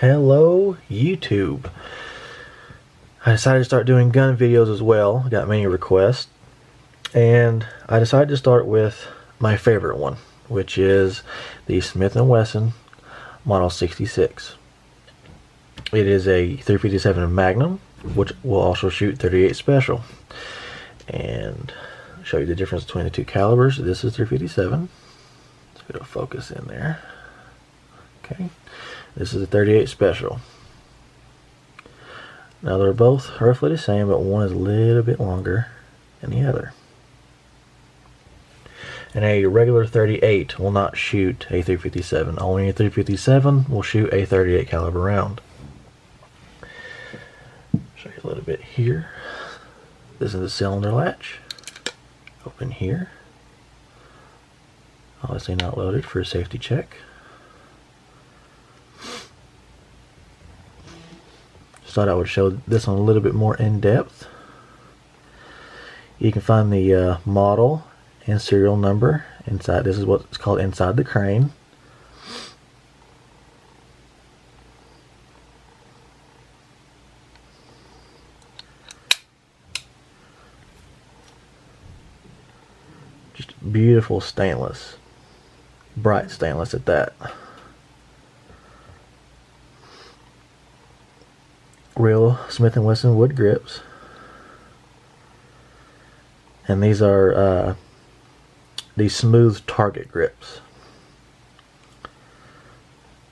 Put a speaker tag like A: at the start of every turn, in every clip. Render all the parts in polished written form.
A: Hello YouTube. I decided to start doing gun videos as well. I got many requests, and I decided to start with my favorite one, which is the Smith&Wesson Model 66. It is a 357 Magnum, which will also shoot 38 Special. And I'll show you the difference between the two calibers. This is 357. Let's get a focus in there. Okay. This is a 38 Special. Now they're both roughly the same, but one is a little bit longer than the other. And a regular 38 will not shoot a 357. Only a 357 will shoot a 38 caliber round. Show you a little bit here. This is the cylinder latch. Open here. Obviously not loaded for a safety check. Just thought I would show this one a little bit more in depth. You can find the model and serial number inside. This is what's called inside the crane. Just beautiful stainless, bright stainless at that. Real Smith&Wesson wood grips, and these are these smooth target grips.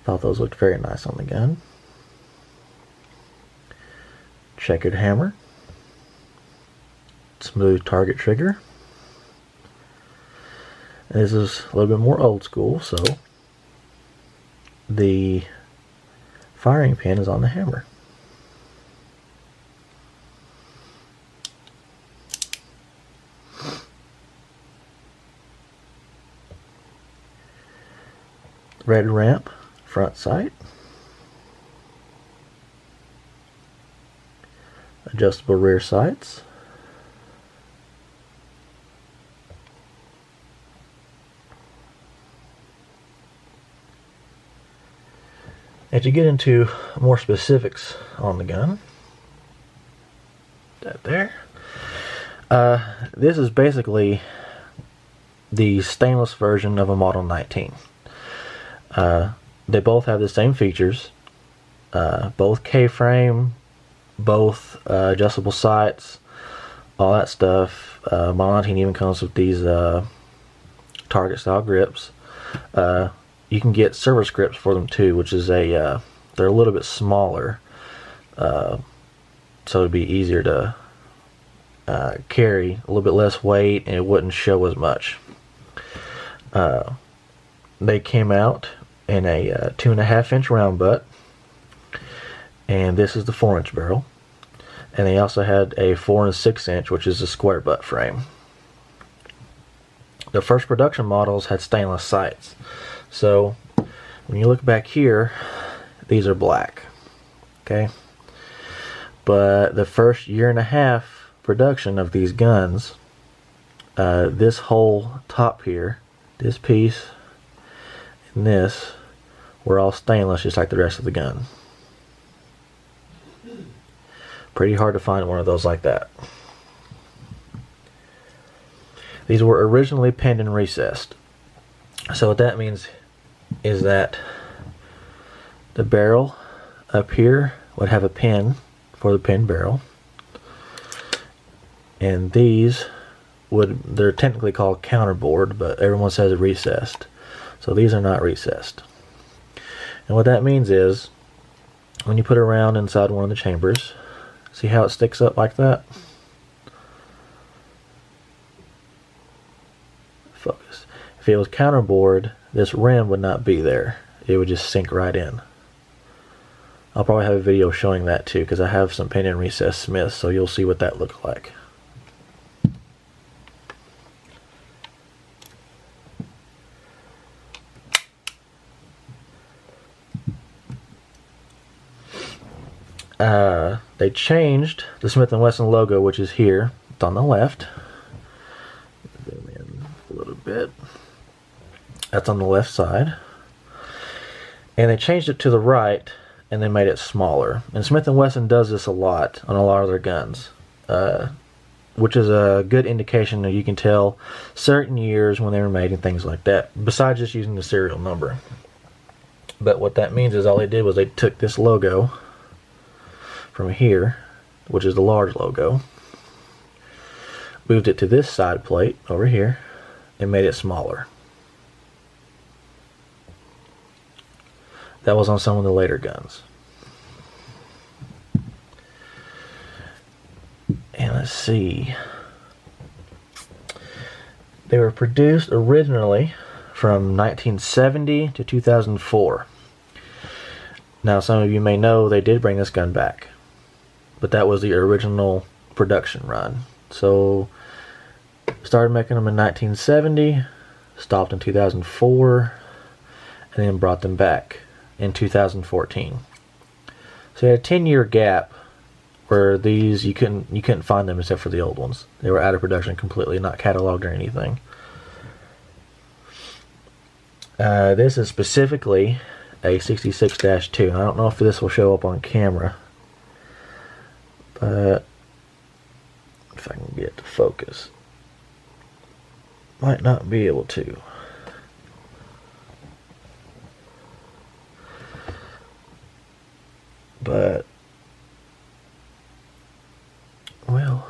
A: Thought those looked very nice on the gun. Checkered hammer, smooth target trigger. And this is a little bit more old school, so the firing pin is on the hammer. Red ramp, front sight, adjustable rear sights, as you get into more specifics on the gun, that there, this is basically the stainless version of a Model 19. They both have the same features, both K-frame, both adjustable sights, all that stuff. Model 19 even comes with these target style grips. You can get service grips for them too, which is they're a little bit smaller, so it'd be easier to carry, a little bit less weight, and it wouldn't show as much. They came out in a 2.5 inch round butt, and this is the 4-inch barrel, and they also had a 4 and 6 inch, which is a square butt frame. The first production models had stainless sights, so when you look back here, these are black, okay, but the first 1.5 years production of these guns, this whole top here, this piece and this, were all stainless just like the rest of the gun. Pretty hard to find one of those like that. These were originally pinned and recessed. So what that means is that the barrel up here would have a pin for the pin barrel, and these they're technically called counterbored, but everyone says recessed. So these are not recessed. And what that means is, when you put a round inside one of the chambers, see how it sticks up like that? Focus. If it was counterbored, this rim would not be there. It would just sink right in. I'll probably have a video showing that too, because I have some pin and recess Smiths, so you'll see what that looks like. They changed the Smith&Wesson logo, which is here. It's on the left. Zoom in a little bit. That's on the left side. And they changed it to the right and then made it smaller. And Smith&Wesson does this a lot on a lot of their guns, which is a good indication that you can tell certain years when they were made and things like that, besides just using the serial number. But what that means is all they did was they took this logo from here, which is the large logo, moved it to this side plate over here, and made it smaller. That was on some of the later guns. And let's see. They were produced originally from 1970 to 2004. Now, some of you may know they did bring this gun back, but that was the original production run. So, started making them in 1970, stopped in 2004, and then brought them back in 2014. So you had a 10-year gap where these you couldn't find them except for the old ones. They were out of production completely, not cataloged or anything. This is specifically a 66-2. I don't know if this will show up on camera, but if I can get it to focus, might not be able to. But, well,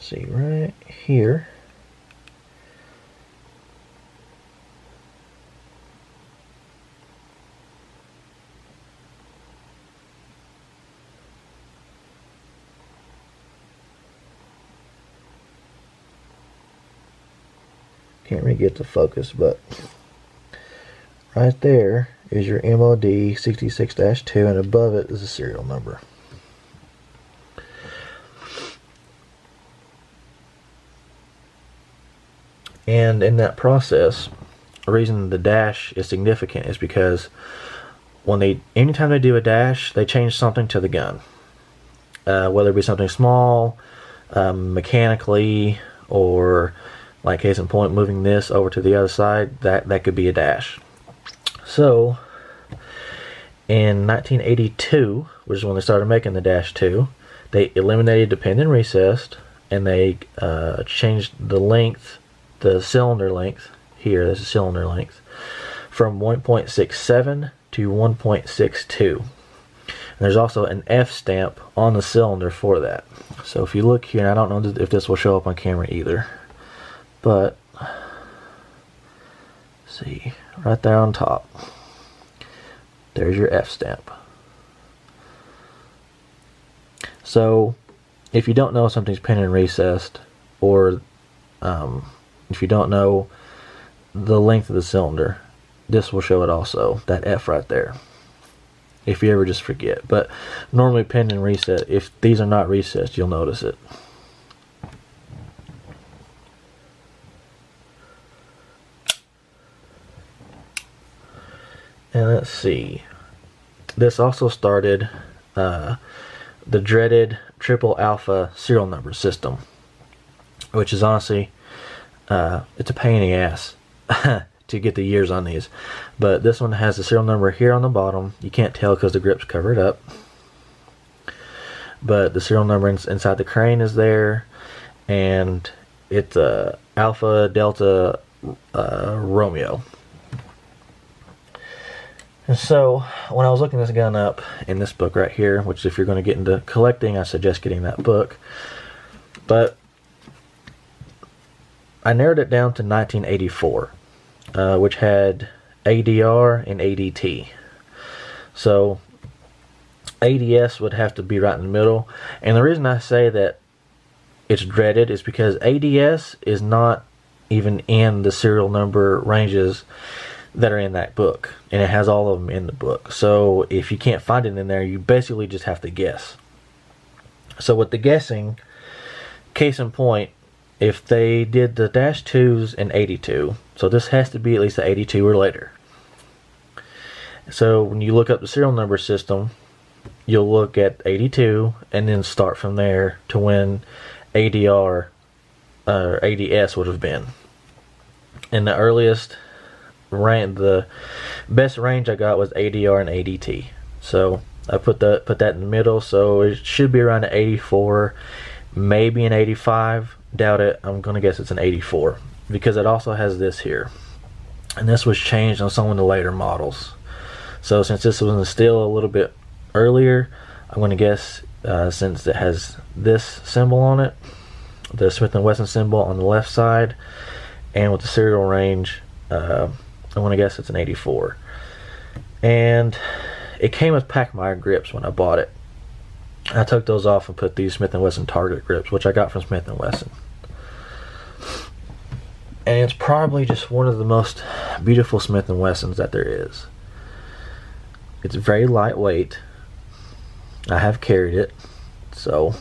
A: see right here. Can't really get the focus, but right there is your MOD 66-2, and above it is a serial number. And in that process, the reason the dash is significant is because anytime they do a dash, they change something to the gun. Whether it be something small, mechanically, or like case in point, moving this over to the other side, that could be a dash. So, in 1982, which is when they started making the Dash 2, they eliminated the pinned and recessed, and they changed the length, the cylinder length, here, this is cylinder length, from 1.67 to 1.62. And there's also an F stamp on the cylinder for that. So if you look here, and I don't know if this will show up on camera either, but see, right there on top, there's your F stamp. So if you don't know something's pinned and recessed, or if you don't know the length of the cylinder, this will show it also, that F right there, if you ever just forget. But normally pinned and reset, if these are not recessed, you'll notice it. And let's see, this also started the dreaded triple alpha serial number system, which is honestly, it's a pain in the ass to get the years on these. But this one has the serial number here on the bottom. You can't tell because the grip's covered up, but the serial number inside the crane is there, and it's Alpha Delta Romeo. And so when I was looking this gun up in this book right here, which if you're going to get into collecting, I suggest getting that book, but I narrowed it down to 1984, which had ADR and ADT. So ADS would have to be right in the middle, and the reason I say that it's dreaded is because ADS is not even in the serial number ranges that are in that book, and it has all of them in the book. So if you can't find it in there, you basically just have to guess. So with the guessing, case in point, if they did the -2s in 82, so this has to be at least an 82 or later. So when you look up the serial number system, you'll look at 82 and then start from there to when ADR or ADS would have been. And the earliest range, the best range I got was ADR and ADT. So I put that in the middle, so it should be around an 84, maybe an 85. Doubt it. I'm gonna guess it's an 84 because it also has this here, and this was changed on some of the later models. So since this was still a little bit earlier, I'm gonna guess since it has this symbol on it, the Smith&Wesson symbol on the left side, and with the serial range, I'm gonna guess it's an 84. And it came with Packmeyer grips when I bought it. I took those off and put these Smith&Wesson Target grips, which I got from Smith&Wesson. And it's probably just one of the most beautiful Smith&Wessons that there is. It's very lightweight. I have carried it, so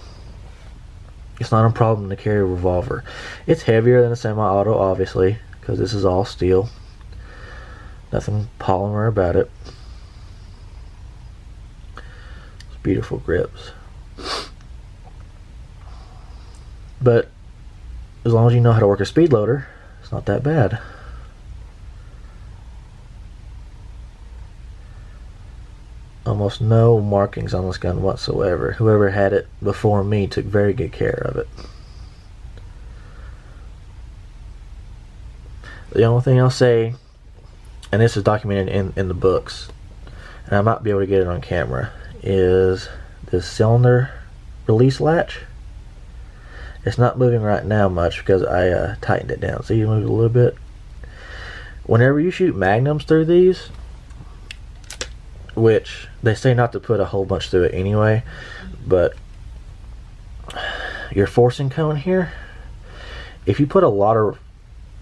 A: it's not a problem to carry a revolver. It's heavier than a semi-auto, obviously, because this is all steel. Nothing polymer about it. It's beautiful grips. But as long as you know how to work a speed loader, it's not that bad. Almost no markings on this gun whatsoever. Whoever had it before me took very good care of it. The only thing I'll say, and this is documented in the books, and I might be able to get it on camera, is this cylinder release latch. It's not moving right now much because I tightened it down. See, you moved a little bit. Whenever you shoot magnums through these, which they say not to put a whole bunch through it anyway, but your forcing cone here, if you put a lot of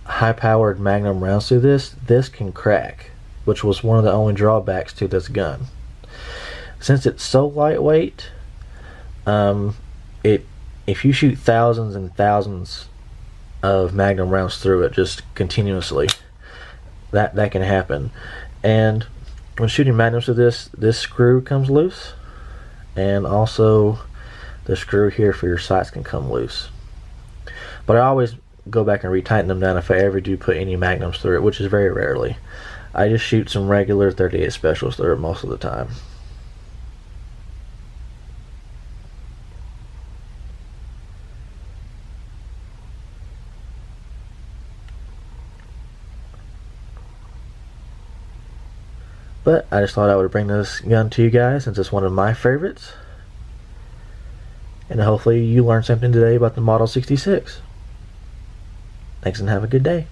A: high-powered magnum rounds through this can crack, which was one of the only drawbacks to this gun. Since it's so lightweight, if you shoot thousands and thousands of magnum rounds through it just continuously, that can happen. And when shooting magnums with this screw comes loose, and also the screw here for your sights can come loose. But I always go back and retighten them down if I ever do put any magnums through it, which is very rarely. I just shoot some regular 38 specials through it most of the time. But I just thought I would bring this gun to you guys since it's one of my favorites. And hopefully you learned something today about the Model 66. Thanks and have a good day.